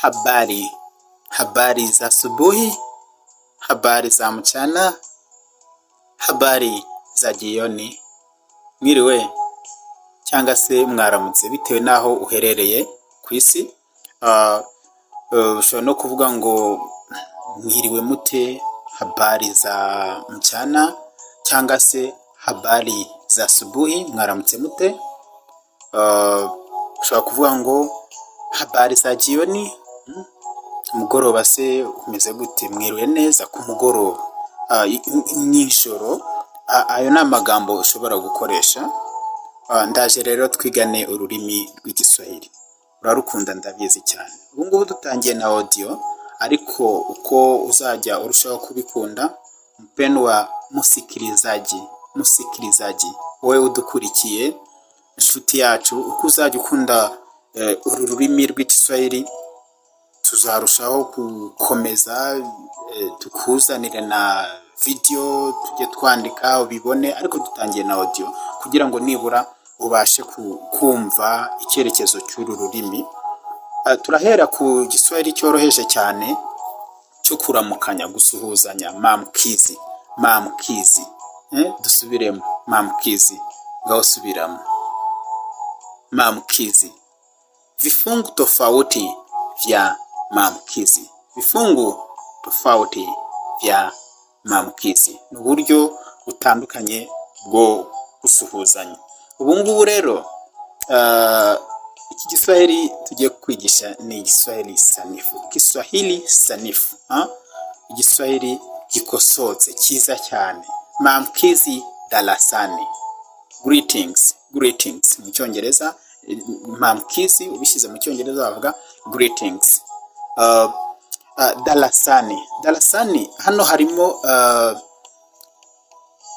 habari. Habari za asubuhi, habari za mchana, habari za jioni. Mwiriwe cyangwa se mwaramutse bitewe naho uherereye ku isi. Ushobora no kuvuga ngo mwiriwe mute, habari za mchana, cyangwa se habari za asubuhi, mwaramutse mute. Ushobora kuvuga ngo habari za jioni, mugoroba se umeze gute, mwiriwe neza ku mugoroba, nijoro. Ayo ni amagambo ushobora gukoresha. Ndaje rero twigane ururimi rw'Igiswahili. Urarukunda ndabizi cyane. Ubu ngubu dutangiye na audio, ariko uko uzajya urushaho kubikunda, mpendwa musikilizaji, wowe udukurikiye, inshuti yacu, uko uzajya ukunda uru rurimi rw'Igiswahili, tuzarushaho gukomeza tukuzanire na video, tujye twandika ubibone, ariko dutangiye na audio kugira ngo nibura ubashe kumva icyerekezo cy'uru rurimi. Turahera ku Giswahili cyoroheje cyane cyo kuramukanya, gusuhuzanya. Mamkizi. Dusubiremo. Mamkizi. Ngaho subiramo. Mamkizi. Vifungu tofauti vya mamkizi. Vifungu tofauti vya mamkizi. Ni uburyo butandukanye bwo gusuhuzanya. Ubu ngubu rero iki Giswahili tugiye kwigisha ni Igiswahili sanifu. Kiswahili sanifu. Igiswahili gikosotse cyiza cyane. Mamkizi darasani. Greetings mu Cyongereza. Mamkizi ubishyize mu Cyongereza bavuga greetings. Darasani hano harimo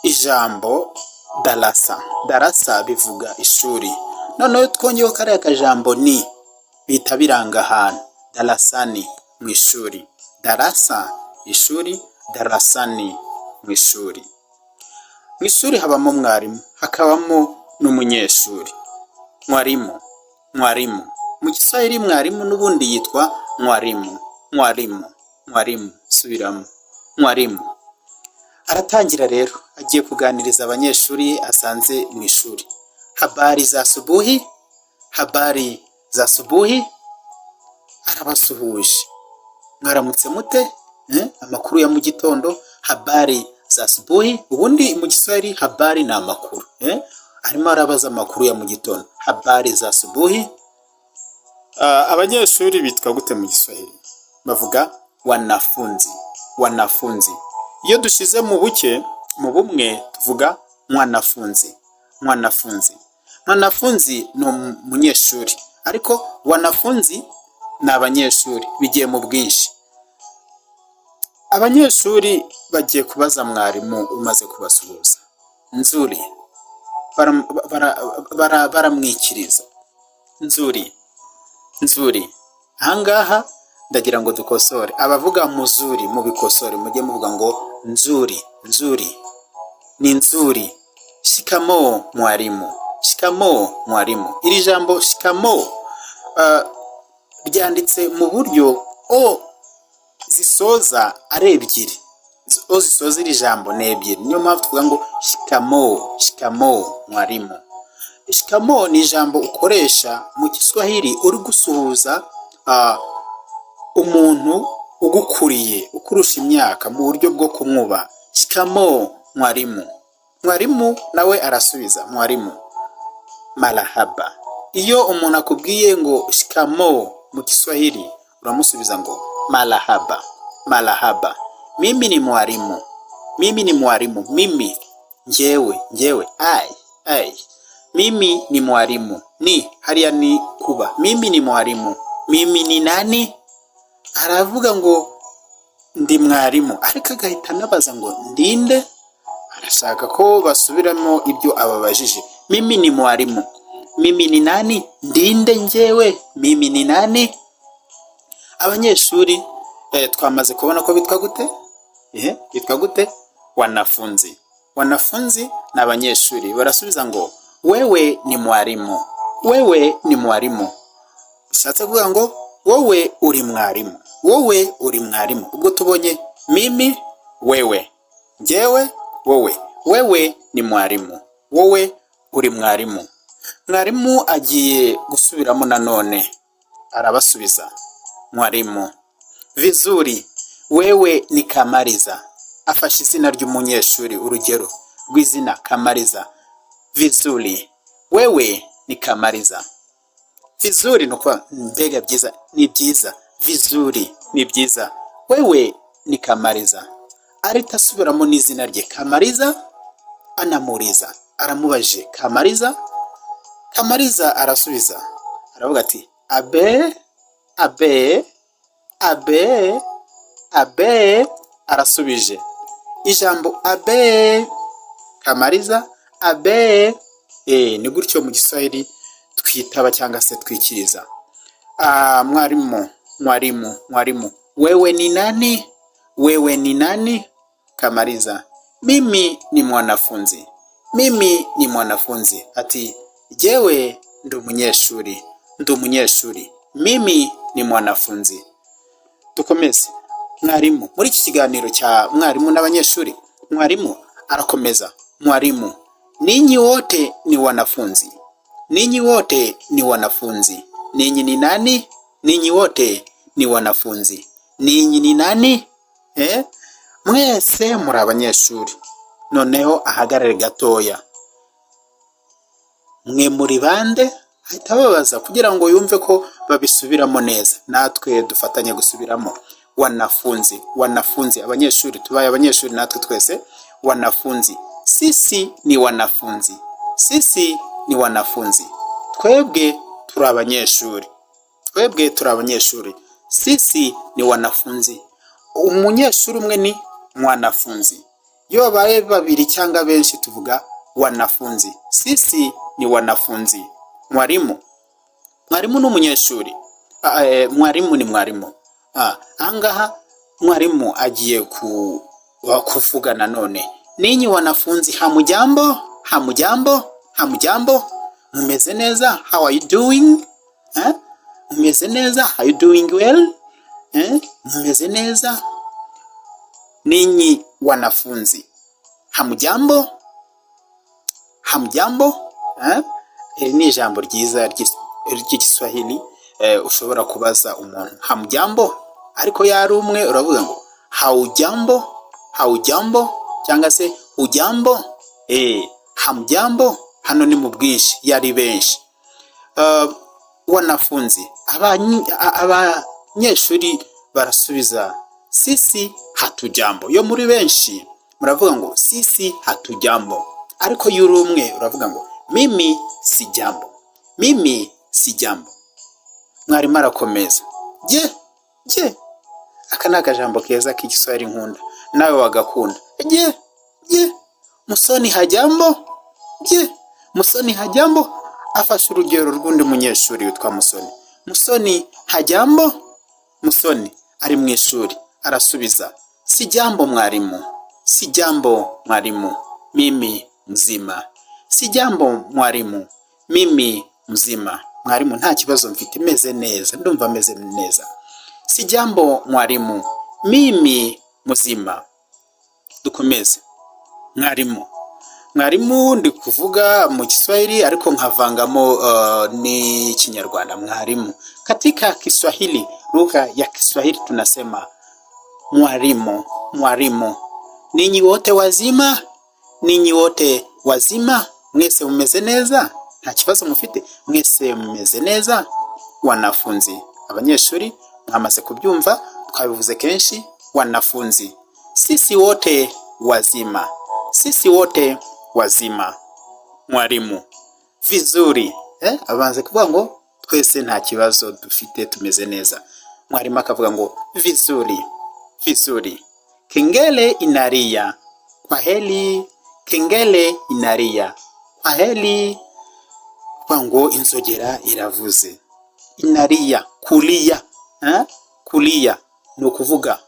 ijambo darasa bivuga ishuri. Noneho twongeyeho kariya kajambo ni bita biranga ahantu. Darasani mu ishuri. Darasa ishuri, darasani mu ishuri. Mu ishuri habamo mwarimu, hakabamo n'umunyeshuri. Mwalimu. Mu Giswahili mwalimu n'ubundi yitwa mwalimu. Subiramo. Mwalimu. Aratangira rero, agiye kuganiriza abanyeshuri asanze mu ishuri. Habari za asubuhi. Arabasuhuje. Mwaramutse mute? Amakuru ya mu gitondo. Habari za asubuhi. Ubundi mu Giswahili habari ni amakuru. Arimo arabaza amakuru ya mu gitondo. Habari za asubuhi. Abanyeshuri bitwa gute mu Giswahili? Bavuga wanafunzi. Iyo dushize mu bumwe tuvuga mwanafunzi. Mwanafunzi ni umunyeshuri, ariko wanafunzi ni abanyeshuri, bigiye mu bwinshi. Abanyeshuri bagiye kubaza mwarimu umaze kubasuhuza. Nzuri. Baramwikiriza. Nzuri. Ahangaha ndagira ngo dukosore. Abavuga muzuri mu bikosore, mujye muvuga ngo nzuri. Ni nzuri. Shikamo mwalimu. Iri jambo shikamo ryanditse mu buryo o zisoza ari ebyiri. O zisoza iri jambo ni ebyiri. Niyo mpamvu tuvuga ngo shikamo mwalimu. Shikamo ni ijambo ukoresha mu Kiswahili uri gusuhuza umuntu ugukuriye, ukurusha imyaka, mu buryo bwo kumwuba. Shikamo mwalimu. Mwalimu nawe arasubiza. Mwalimu. Marahaba. Iyo umuntu akubwiye ngo shikamo mu Kiswahili, uramusubiza ngo marahaba. Mimi ni mwalimu. Mimi. Njyewe. Ai. Mimi ni mwalimu. Ni hariya ni kuba. Mimi ni mwalimu. Mimi ni nani? Aravuga ngo ndi mwarimu, ariko agahita anabaza ngo ndinde. Arashaka ko basubiramo ibyo ababajije. Mimi ni mwalimu. Mimi ni nani? Ndinde njyewe. Mimi ni nani? Abanyeshuri twamaze kubona ko bitwa gute? Bitwa gute? Wanafunzi na abanyeshuri barasubiza ngo wewe ni mwalimu. Bishatse kuvuga ngo wowe uri mwarimu, wowe uri mwarimu. Ubwo tubonye mimi, wewe, njyewe, wowe. Wewe ni mwarimu, wowe uri mwarimu. Mwarimu agiye gusubiramo nanone, arabasubiza. Mwalimu: vizuri, wewe ni Kamariza. Afashe izina ry'umunyeshuri, urugero rw'izina Kamariza. Vizuri, wewe ni Kamariza. Vizuri nuko mbega byiza, ni byiza. Vizuri ni byiza, wewe ni Kamariza. Arita asubiramo n'izina rye Kamariza, anamuriza, aramubaje Kamariza. Kamariza arasubiza, aravuga ati abe, abe, abe, abe. Arasubije ijambo abe. Kamariza abe. Ni gutyo mu Giswahili twitaba cyangwa se twikiriza. Mwalimu, mwalimu, mwalimu: wewe ni nani? Wewe ni nani? Kamariza: mimi ni mwanafunzi, mimi ni mwanafunzi. Ati jewe ndi umunyeshuri, ndi umunyeshuri. Mimi ni mwanafunzi. Dukomeze. Mwalimu, muri iki kiganiro cya mwalimu n'abanyeshuri, mwalimu arakomeza. Mwalimu: ninyi wote ni wanafunzi, ninyi wote ni wanafunzi. Ninyi ni nani? Ninyi wote ni wanafunzi. Ninyi ni nani? Mwese muri abanyeshuri. Noneho ahagarare gatoya. Mwe muri bande? Ahita babaza kugira ngo yumve ko babisubiramo neza. Natwe dufatanye gusubiramo. Wanafunzi, wanafunzi, abanyeshuri, tubaye abanyeshuri natwe twese. Wanafunzi: sisi ni wanafunzi, sisi ni wanafunzi. Twebwe turi abanyeshuri, twebwe turi abanyeshuri. Sisi ni wanafunzi. Umunyeshuri umwe ni mwanafunzi. Iyo babaye babiri cyangwa benshi tuvuga wanafunzi. Sisi ni wanafunzi. Mwalimu, mwalimu n'umunyeshuri. Mwalimu ni mwalimu. Angaha mwalimu agiye kuvuga nanone. Ninyi wanafunzi hamujambo, hamujambo, hamujambo. Mumeze neza? How are you doing? Mumeze neza? Are you doing well? Mumeze neza? Ninyi wanafunzi hamujambo, hamujambo. Ni ijambo ryiza ry'Igiswahili ushobora kubaza umuntu hamujambo, ariko yari umwe uravuga ngo haujambo, haujambo cyangwa se ujambo. Hamujambo hano ni mu bwinshi, yari benshi. Wanafunzi, abanyeshuri barasubiza sisi hatujambo. Yo muri benshi muravuga ngo sisi hatujambo, ariko yuri umwe uravuga ngo mimi si jambo, mimi si jambo. Mwarimu arakomeza. Je, aka ni akajambo keza k'Igiswahili nkunda, nawe wagakunda. Je, musoni hajambo? Je, musoni hajambo? Afashe urugero rw'undi munyeshuri witwa Musoni. Musoni hajambo? Musoni ari mu ishuri arasubiza si jambo mwalimu, si jambo mwalimu, mimi mzima. Si jambo mwalimu, mimi mzima. Mwalimu, nta kibazo mfite, meze neza, ndumva meze neza. Si jambo mwalimu, mimi mzima. Dukomeze. Mwalimu, mwalimu ndi kuvuga mu Kiswahili ariko nkavangamo n'Ikinyarwanda. Mwalimu, katika Kiswahili, lugha ya Kiswahili tunasema mwalimu, mwalimu. Ninyi wote wazima? Ninyi wote wazima? Mwese mumeze neza? Nta kibazo mufite? Mwese mumeze neza? Wanafunzi, abanyeshuri mwamaze kubyumva, twabivuze kenshi. Wanafunzi: sisi wote wazima, sisi wote wazima. Mwalimu: vizuri. Abanze kuvuga ngo twese nta kibazo dufite, tumeze neza. Mwalimu akavuga ngo vizuri, vizuri. Kengele inalia. Kwaheri. Kengele inalia. Kwaheri. Ngo inzogera iravuze. Inalia, kulia. Kulia ni ukuvuga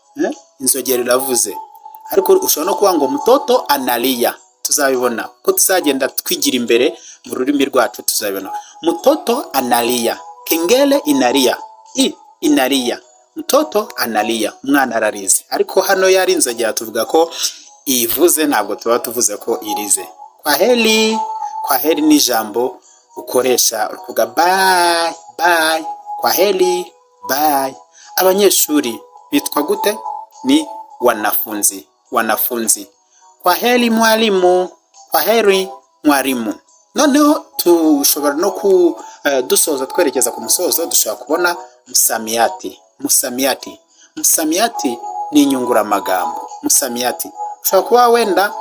inzogera iravuze. Ariko ushobora no kuvuga ngo mtoto analia. Tuzabibona ko tuzagenda twigira imbere mu rurimi rwacu, tuzabibona. Mtoto analia. Kengele inalia. inalia. Mtoto analia, umwana ararize. Ariko hano yarinze agira tuvuga ko ivuze, ntabwo tuba tuvuze ko irize. Kwaheri ni ijambo ukoresha uvuga bye bye. Kwaheri bye. Abanyeshuri bitwa gute? Ni wanafunzi. Kwaheri mwalimu. Kwaheri mwalimu. Noneho tushobora no dusoza twerekeza ku musozo, dushobora kubona musamiyati ni inyunguramagambo. Musamiyati ushobora kuba wenda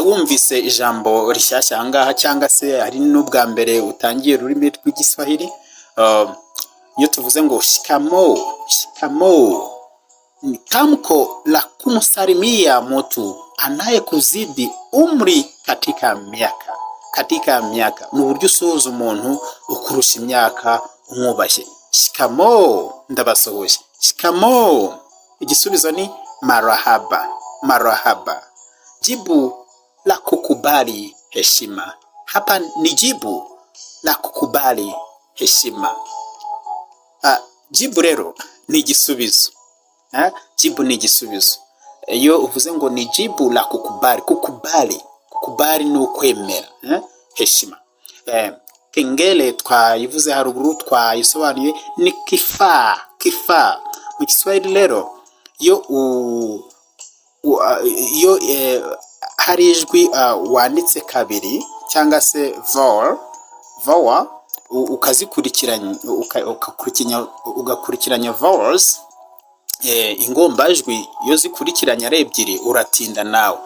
wumvise ijambo rishyashya ahangaha, cyangwa se ari n'ubwa mbere utangiye ururimi rw'Igiswahili. Iyo tuvuze ngo shikamo ni tamko la kumsalimia mtu anayekuzidi umri katika miaka. Ni uburyo usuhuza umuntu ukurusha imyaka umwubashye. Shikamo, ndabasohoje. Shikamo. Igisubizo ni marahaba. Jibu la kukubali heshima. Hapa ni jibu la kukubali heshima. Jibu rero ni igisubizo. Jibu ni igisubizo. Iyo uvuze ngo ni jibu la kukubali ni ukwemera. Heshima. Kengele twayivuze haruguru, twayisobanuye ni kifaa. Mu Kiswahili rero iyo hari ijwi wanditse kabiri cyangwa se vowel ugakurikiranya vowels, ingombajwi iyo zikurikiranya ari ebyiri uratinda nawe.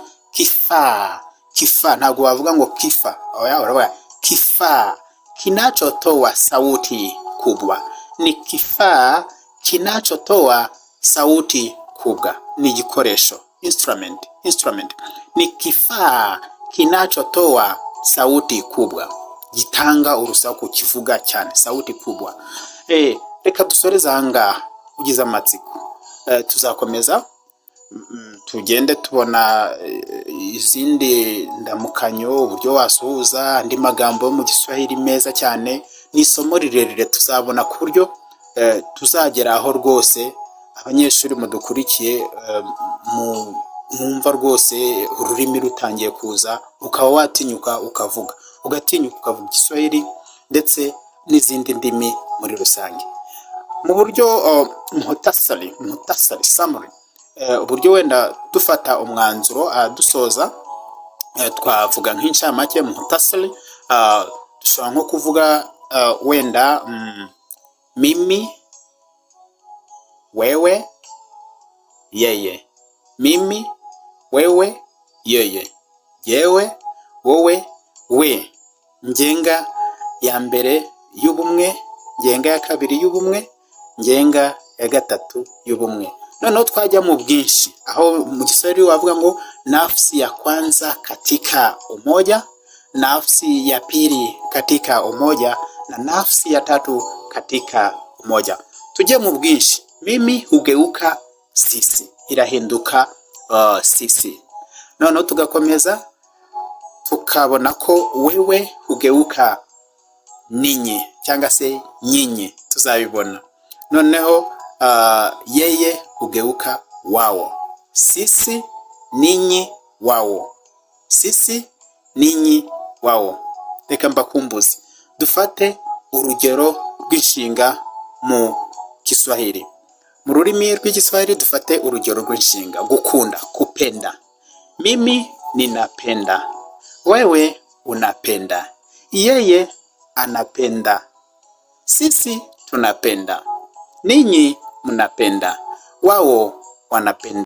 Kifaa ntabwo wavuga ngo kifa. Uravuga kifaa kinachotoa sauti kubwa. Ni kifaa kinachotoa sauti kubwa. Ni igikoresho, instrument. Ni kifaa kinachotoa sauti kubwa, gitanga urusaku, kivuga cyane, sauti kubwa. Reka dusoreze ahangaha. Ugize amatsiko tuzakomeza tugende tubona izindi ndamukanyo, uburyo wasuhuza andi magambo yo mu Giswahili meza cyane. Ni isomo rirerire tuzabona ku buryo tuzagera aho rwose abanyeshuri mudukurikiye mwumva rwose ururimi rutangiye kuza, ukaba watinyuka ukavuga Igiswahili ndetse n'izindi ndimi muri rusange. Mu buryo muhtasari summary, uburyo wenda dufata umwanzuro dusoza, twavuga nk'incamake. Muhtasari dushobora nko kuvuga wenda mimi, wewe, yeye. Mimi, wewe, yeye. Yewe, wowe, we. Ngenga ya mbere y'ubumwe, ngenga ya kabiri y'ubumwe, ngenga ya gatatu y'ubumwe. Noneho twajya mu bwinshi, aho mu Kiswahili wavuga ngo nafsi ya kwanza katika umoja, nafsi ya pili katika umoja, na nafsi ya tatu katika umoja. Tujye mu bwinshi. Mimi hugeuka sisi, irahinduka sisi. Noneho tugakomeza tukabona ko wewe hugeuka ninyi cyangwa se nyinyi, tuzabibona. Noneho yeye hugeuka wao. Sisi, ninyi, wao. Sisi, ninyi, wao. Reka mbakumbuze. Dufate urugero rw'inshinga mu Kiswahili. Mu rurimi rw'Igiswahili dufate urugero rw'inshinga. Gukunda, kupenda. Mimi ninapenda. Wewe unapenda. Yeye anapenda. Sisi tunapenda. Ninyi mnapenda. Wao wanapenda.